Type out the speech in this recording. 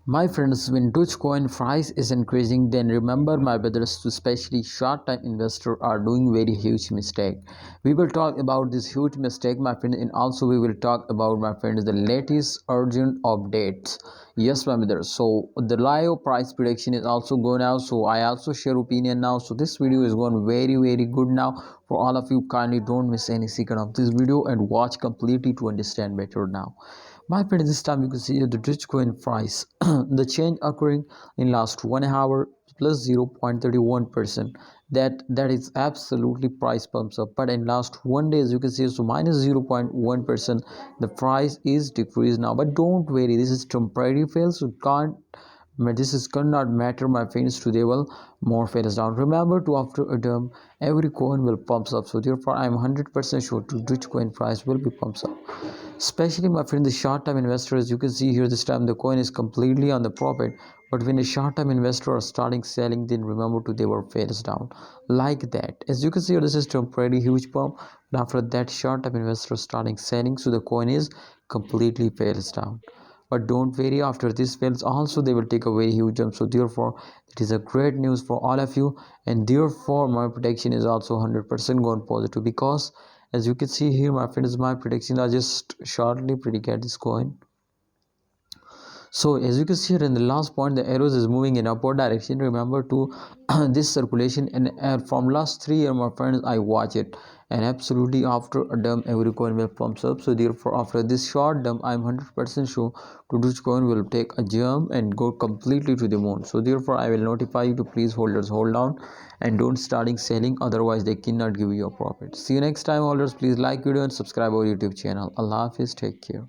My friends, when Dogecoin price is increasing, then remember my brothers, especially short-time investors are doing very huge mistake. We will talk about this huge mistake, my friends, and also we will talk about, my friends, the latest urgent updates. Yes, my brothers. So the live price prediction is also going out. So I also share opinion now. So this video is going very good now for all of you. Kindly don't miss any second of this video and watch completely to understand better now. My friend, this time you can see the Dogecoin price, the change occurring in last 1 hour plus 0.31%. That is absolutely price pumps up. But in last 1 day, as you can see, so minus 0.1%. The price is decreased now. But don't worry, this is temporary fail, so can't. This is cannot matter, my friends. Today will more fails down. Remember to after a dump, every coin will pumps up. So therefore, I am 100% sure to Dogecoin price will be pumps up. Especially, my friend, the short-term investors, you can see here this time the coin is completely on the profit. But when a short-term investor are starting selling, then remember to they were fails down like that. As you can see here, this is temporary huge pump. But after that, short-term investor starting selling, so the coin is completely fails down. But don't worry, after this fails also they will take a very huge jump. So therefore it is a great news for all of you, and therefore my prediction is also 100% gone positive, because as you can see here, my friends, my predictions are just shortly predicate this coin. So as you can see here in the last point, the arrows is moving in upward direction. Remember to this circulation, and from last 3 years, my friends, I watch it, and absolutely after a dump every coin will pumps up. So therefore after this short dump, I'm 100% sure to which coin will take a jump and go completely to the moon. So therefore I will notify you to please holders hold down and don't starting selling, otherwise they cannot give you a profit. See you next time, holders. Please like video and subscribe our YouTube channel. Allah Hafiz, take care.